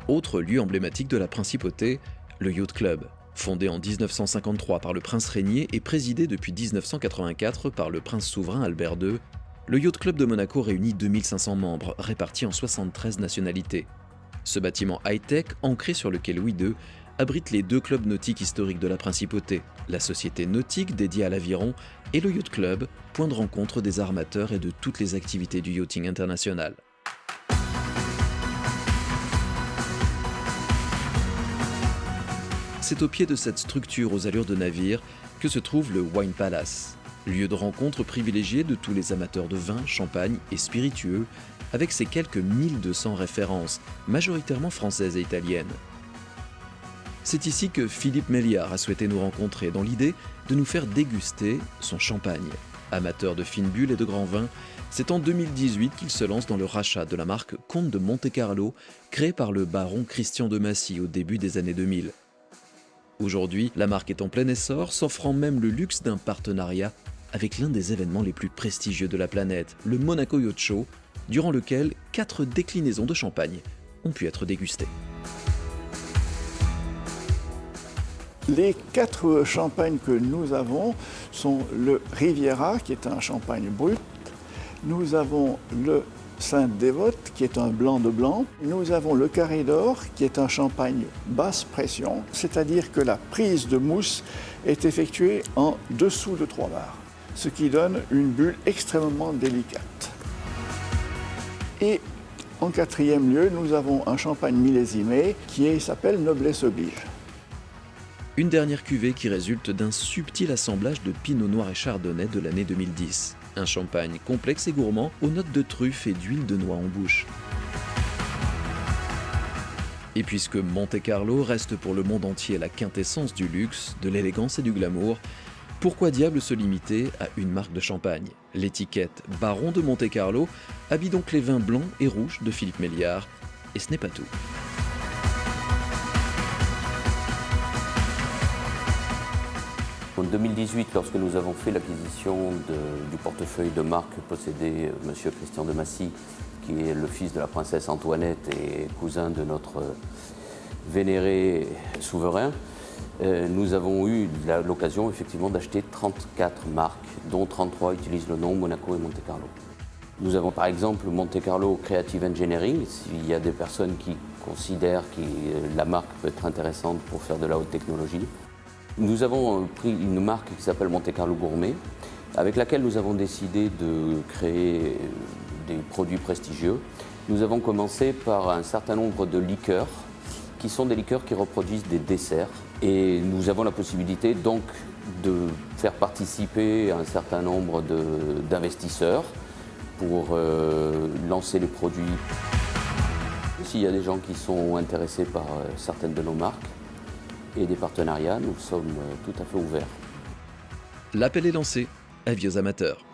Autre lieu emblématique de la principauté, le Yacht Club. Fondé en 1953 par le prince Régnier et présidé depuis 1984 par le prince souverain Albert II, le Yacht Club de Monaco réunit 2500 membres répartis en 73 nationalités. Ce bâtiment high-tech, ancré sur le quai Louis II, abrite les deux clubs nautiques historiques de la principauté, la Société nautique dédiée à l'aviron et le Yacht Club, point de rencontre des armateurs et de toutes les activités du yachting international. C'est au pied de cette structure aux allures de navire que se trouve le Wine Palace, lieu de rencontre privilégié de tous les amateurs de vin, champagne et spiritueux, avec ses quelques 1200 références, majoritairement françaises et italiennes. C'est ici que Philippe Méliard a souhaité nous rencontrer dans l'idée de nous faire déguster son champagne. Amateur de fines bulles et de grands vins, c'est en 2018 qu'il se lance dans le rachat de la marque Comte de Monte-Carlo, créée par le baron Christian de Massy au début des années 2000. Aujourd'hui, la marque est en plein essor, s'offrant même le luxe d'un partenariat avec l'un des événements les plus prestigieux de la planète, le Monaco Yacht Show, durant lequel 4 déclinaisons de champagne ont pu être dégustées. Les 4 champagnes que nous avons sont le Riviera, qui est un champagne brut. Nous avons le Sainte-Dévote, qui est un blanc de blanc. Nous avons le Carré d'Or, qui est un champagne basse pression, c'est-à-dire que la prise de mousse est effectuée en dessous de 3 bars, ce qui donne une bulle extrêmement délicate. Et en 4e lieu, nous avons un champagne millésimé qui s'appelle Noblesse Oblige. Une dernière cuvée qui résulte d'un subtil assemblage de pinot noir et chardonnay de l'année 2010. Un champagne complexe et gourmand aux notes de truffe et d'huile de noix en bouche. Et puisque Monte-Carlo reste pour le monde entier la quintessence du luxe, de l'élégance et du glamour, pourquoi diable se limiter à une marque de champagne ? L'étiquette Baron de Monte-Carlo habille donc les vins blancs et rouges de Philippe Méliard, et ce n'est pas tout. En 2018, lorsque nous avons fait l'acquisition du portefeuille de marque possédé M. Christian de Massy, qui est le fils de la princesse Antoinette et cousin de notre vénéré souverain, nous avons eu l'occasion effectivement d'acheter 34 marques, dont 33 utilisent le nom Monaco et Monte-Carlo. Nous avons par exemple Monte-Carlo Creative Engineering, s'il y a des personnes qui considèrent que la marque peut être intéressante pour faire de la haute technologie. Nous avons pris une marque qui s'appelle Monte-Carlo Gourmet, avec laquelle nous avons décidé de créer des produits prestigieux. Nous avons commencé par un certain nombre de liqueurs, qui sont des liqueurs qui reproduisent des desserts. Et nous avons la possibilité donc de faire participer un certain nombre d'investisseurs pour lancer les produits. S'il y a des gens qui sont intéressés par certaines de nos marques, et des partenariats, nous sommes tout à fait ouverts. L'appel est lancé, avis aux amateurs.